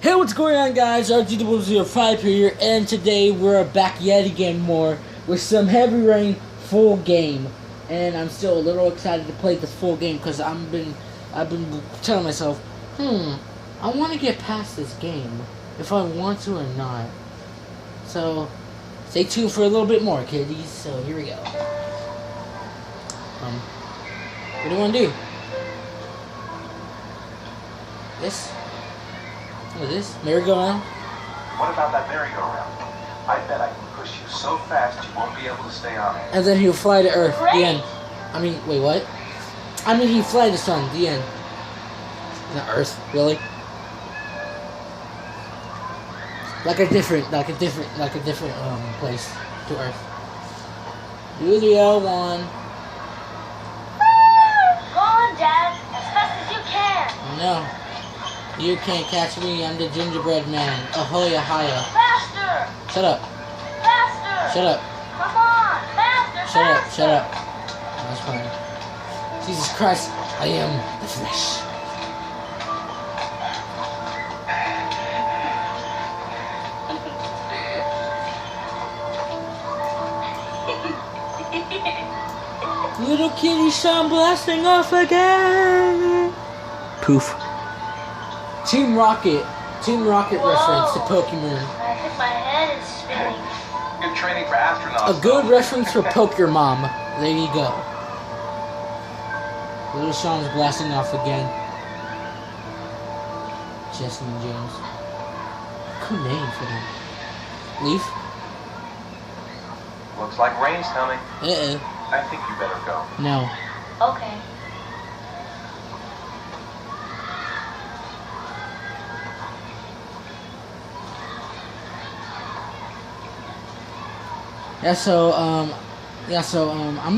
Hey, what's going on, guys? RG005 here, and today we're back yet again more with some Heavy Rain full game. And I'm still a little excited to play this full game because I've been telling myself, I want to get past this game if I want to or not. So stay tuned for a little bit more, kiddies. So here we go. What do you want to do? This? What is this? Merry-go-round? What about that merry-go-round? I bet I can push you so fast you won't be able to stay on it. And then he'll fly to Earth. Great. The end. I mean, wait, what? I mean, he'll fly to Sun. The end. Not Earth, really? Like a different place to Earth. Do the L1. Go on, Dad, as fast as you can. No. You can't catch me, I'm the gingerbread man. Ahoy, ahaya. Faster! Shut up. Faster! Shut up. Come on, faster, Shut up, faster! shut up. That's fine. Jesus Christ, I am the flesh. Little kitty sun blasting off again. Poof. Team Rocket reference to Pokemon. I think my head is spinning. Good training for astronauts. A good reference for Pokermom. There you go. Little Sean's blasting off again. Jesse and James. Cool name for them. Leaf? Looks like rain's coming. Uh-oh. I think you better go. No. Okay. I'm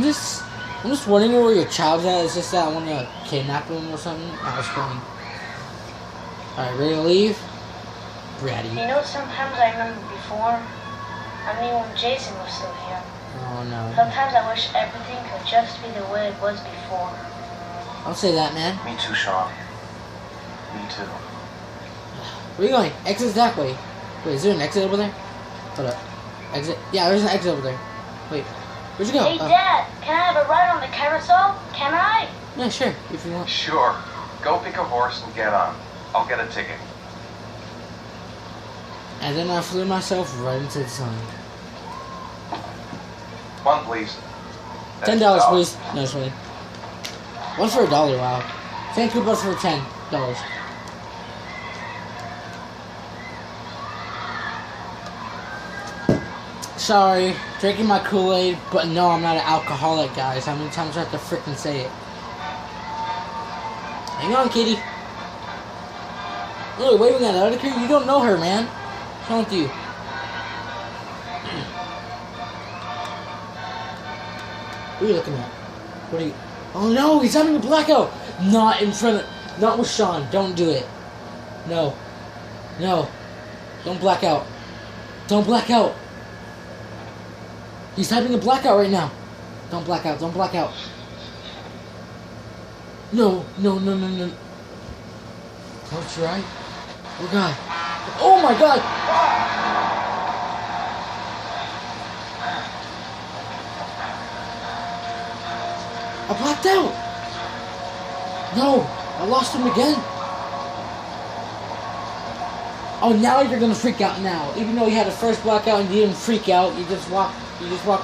just wondering where your child's at. It's just that I want to kidnap him or something. I was kidding. Alright, ready to leave? Bratty. You know, sometimes I remember before. I mean, when Jason was still here. Oh no. Sometimes I wish everything could just be the way it was before. Don't say that, man. Me too, Sean. Me too. Where are you going? Exit's that way. Wait, is there an exit over there? Hold up. Exit? Yeah, there's an exit over there. Wait, where'd you go? Hey, Dad, can I have a ride on the carousel? Can I? Yeah, sure, if you want. Sure. Go pick a horse and get on. I'll get a ticket. And then I flew myself right into the sun. One, please. That's $10, $10. please. No, it's funny. One for $1, wow. Thank you both for $10. Sorry, drinking my Kool-Aid, but no, I'm not an alcoholic, guys. How many times do I have to frickin' say it? Hang on, kitty. Really waving at other kid? You don't know her, man. What's wrong with you? What are you looking at? What are you... Oh no, he's having a blackout! Not in front of... Not with Sean. Don't do it. No. No. Don't black out. Don't black out. He's having a blackout right now. Don't black out. Don't black out. No. No, no, no, no. That's right. Oh god. Oh my god! I blacked out! No! I lost him again! Oh, now you're gonna freak out now. Even though you had the first blackout and you didn't freak out, you just walk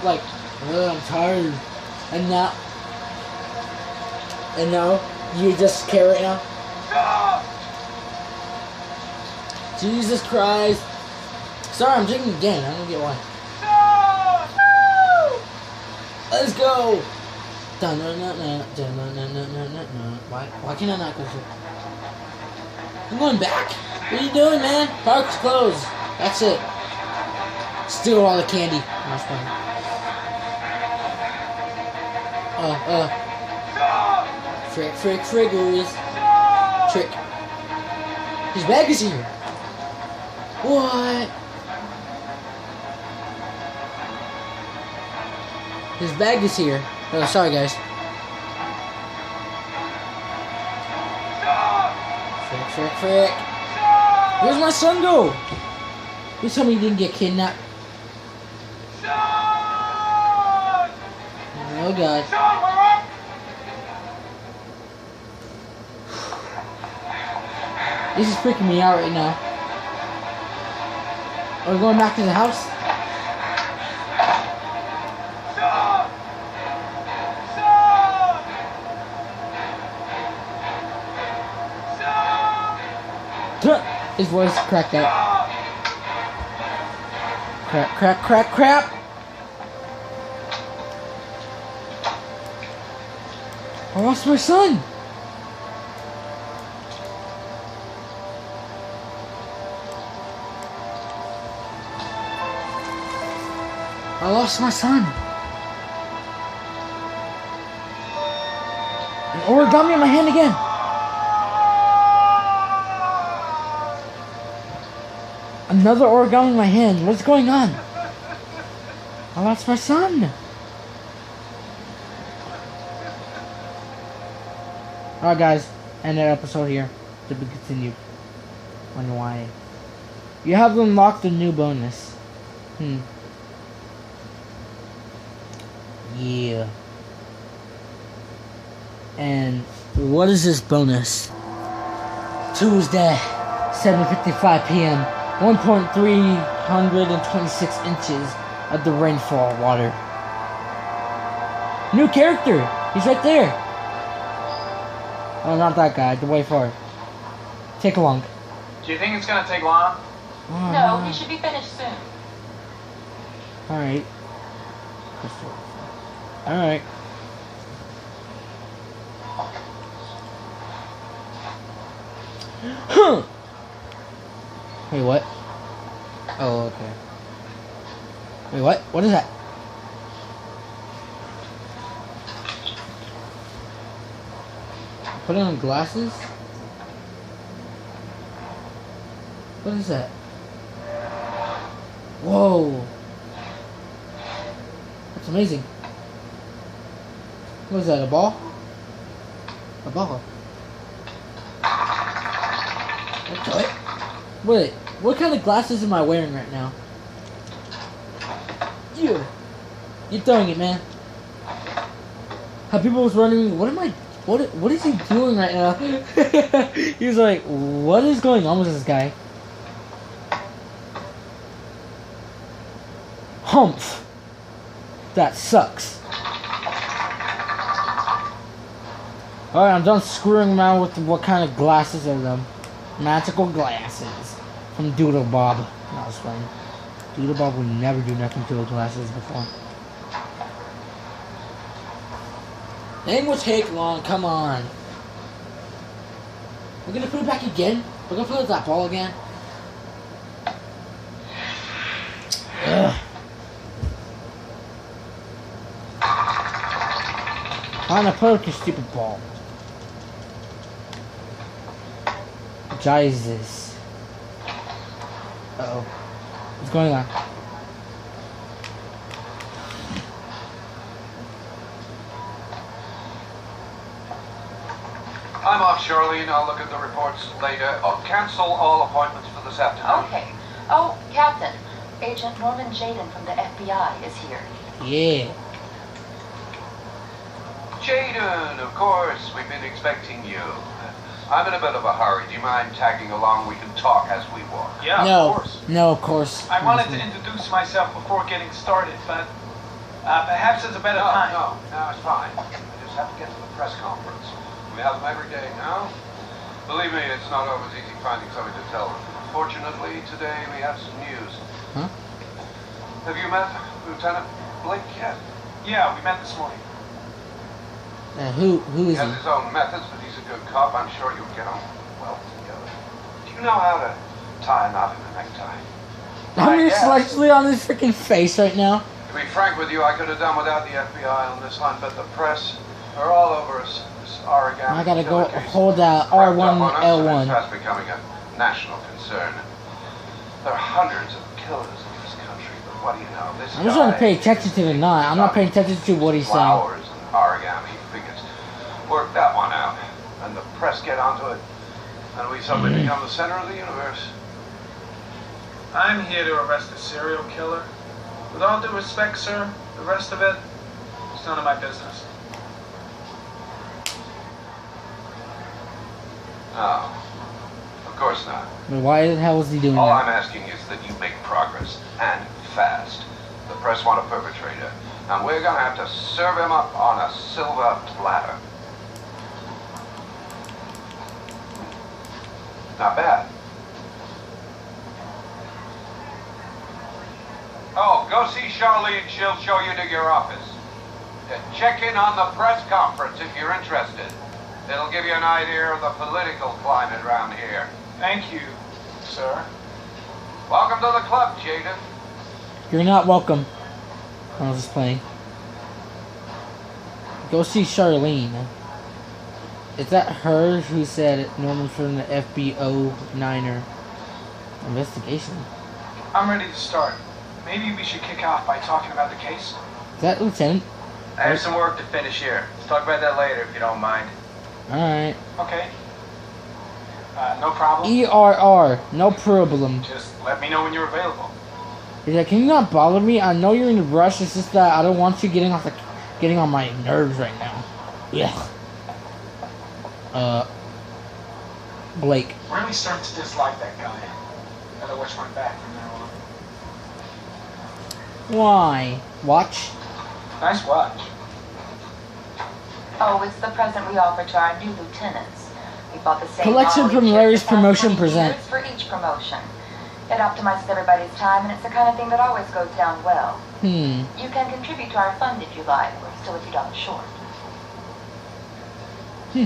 like, I'm tired. And now, you just care right now? Jesus Christ. Sorry, I'm drinking again. I don't get why. Let's go! Why can I not go through? I'm going back? What are you doing, man? Park's closed. That's it. Steal all the candy. That's fine. Friggers. Trick. His bag is here. What? His bag is here. Oh, sorry, guys. Frick. Where's my son go? Please tell me he didn't get kidnapped. Oh god. This is freaking me out right now. Are we going back to the house? His voice cracked out. Crap, crap, crap, crap! I lost my son! I lost my son! An origami in my hand again! Another origami in my hand. What's going on? I lost my son. Alright guys, end that episode here. To be continued. Wonder why. You have unlocked a new bonus. Yeah. And what is this bonus? Tuesday, 7:55 p.m. 1.326 inches of the rainfall water. New character! He's right there! Oh, not that guy, the way far. Take long. Do you think it's gonna take long? No, he should be finished soon. Alright. Alright. Huh! Wait, what? Oh, okay. Wait, what? What is that? Put on glasses? What is that? Whoa! That's amazing. What is that, a ball? A ball. What? Wait, what kind of glasses am I wearing right now? You! You're throwing it, man. How people was running, what is he doing right now? He's like, what is going on with this guy? Humph. That sucks. Alright, I'm done screwing around with what kind of glasses are them. Magical glasses. From Doodle Bob. No, I was playing. Doodle Bob would never do nothing to the glasses before. Name will take long, come on. We're gonna put it back again? We're gonna put that ball again? Ugh. Fine, I put up your stupid ball. Jesus. Uh-oh. What's going on? I'm off, Charlene. I'll look at the reports later. I'll cancel all appointments for this afternoon. Okay. Oh, Captain. Agent Norman Jaden from the FBI is here. Yeah. Jaden, of course. We've been expecting you. I'm in a bit of a hurry. Do you mind tagging along? We can talk as we walk. Yeah, No. of course. No, of course. I wanted to introduce myself before getting started, but perhaps it's a better time. No, it's fine. I just have to get to the press conference. We have them every day now. Believe me, it's not always easy finding something to tell them. Fortunately, today we have some news. Huh? Have you met Lieutenant Blake yet? Yeah, we met this morning. Who He is has he? his own methods, but he's a good cop. I'm sure you'll get on well together. Do you know how to tie a knot in a necktie? I'm Yes. slightly on his freaking face right now. To be frank with you, I could have done without the FBI on this one, but the press are all over us. This origami I gotta go killer case hold that crept up on us, and R1L1. It's fast becoming a national concern. There are hundreds of killers in this country, but what do you know? This I'm just trying to guy pay attention to the knot. I'm not paying attention to what he's saying. flowers and origami figures. Work that one out, and the press get onto it, and we suddenly become the center of the universe. I'm here to arrest a serial killer. With all due respect, sir, the rest of it is none of my business. No, of course not. But why the hell is he doing All that? I'm asking is that you make progress, and fast. The press want a perpetrator, and we're gonna have to serve him up on a silver platter. Not bad. Oh, go see Charlene. She'll show you to your office. Check in on the press conference if you're interested. It'll give you an idea of the political climate around here. Thank you, sir. Welcome to the club, Jaden. You're not welcome. I was just playing. Go see Charlene. Is that her who said Norman from the FBO Niner investigation? I'm ready to start. Maybe we should kick off by talking about the case. Is that Lieutenant? I have some work to finish here. Let's talk about that later if you don't mind. Alright. Okay. No problem. ERR. No problem. Just let me know when you're available. He's like, can you not bother me? I know you're in a rush. It's just that I don't want you getting on my nerves right now. Yeah. Blake. Really starting to dislike that guy. Gotta watch my back from now on. Why? Watch. Nice watch. Oh, it's the present we offer to our new lieutenants. We bought the same Collection model from each Larry's year for the past Promotion 20 present. years for each promotion. It optimizes everybody's time, and it's the kind of thing that always goes down well. You can contribute to our fund if you like. We're still a few dollars short.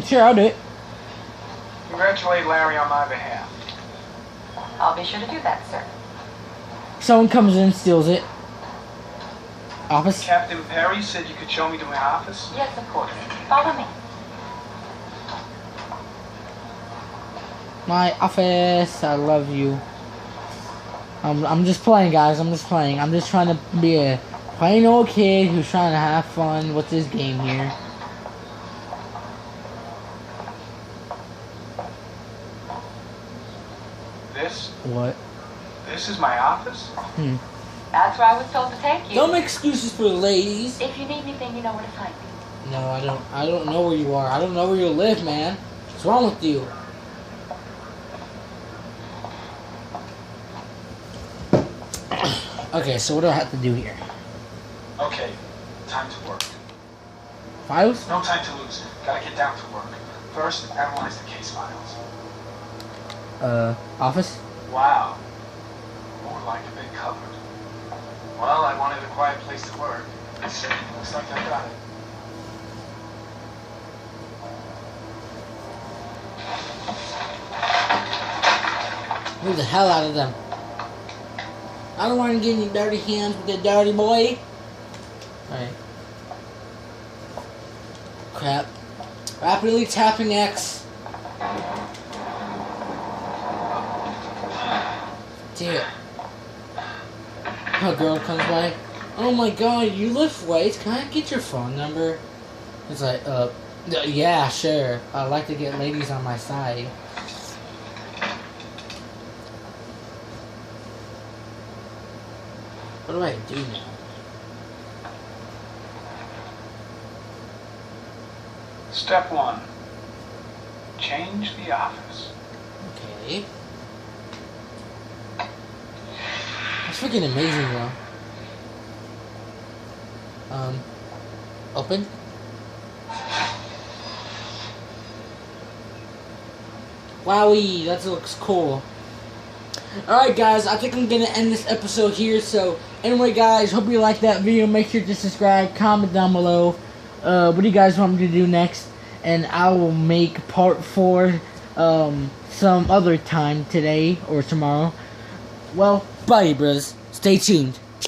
Sure, I'll do it. Congratulate Larry on my behalf. I'll be sure to do that, sir. Someone comes in and steals it. Office? Captain Perry said you could show me to my office. Yes, of course. Follow me. My office. I love you. I'm just playing, guys. I'm just playing. I'm just trying to be a plain old kid who's trying to have fun with this game here. This? What? This is my office? That's where I was told to take you. Don't make excuses for the ladies. If you need anything, you know where to find me. No, I don't. I don't know where you are. I don't know where you live, man. What's wrong with you? Okay, so what do I have to do here? Okay, time to work. Files? No time to lose. Gotta get down to work. First, analyze the case files. Office? Wow. More like a big cupboard. Well, I wanted a quiet place to work. Looks like I got it. Move the hell out of them. I don't want to get any dirty hands with the dirty boy. Alright. Crap. Rapidly tapping X. Dear. A girl comes by. Oh my god, you lift weights. Can I get your phone number? It's like, yeah, sure. I'd like to get ladies on my side. What do I do now? Step 1. Change the office. Okay. That's freaking amazing, though. Open. Wowie, that looks cool. Alright guys, I think I'm going to end this episode here. So, anyway guys, hope you liked that video. Make sure to subscribe, comment down below. What do you guys want me to do next? And I will make part 4 some other time today or tomorrow. Well, bye bros. Stay tuned.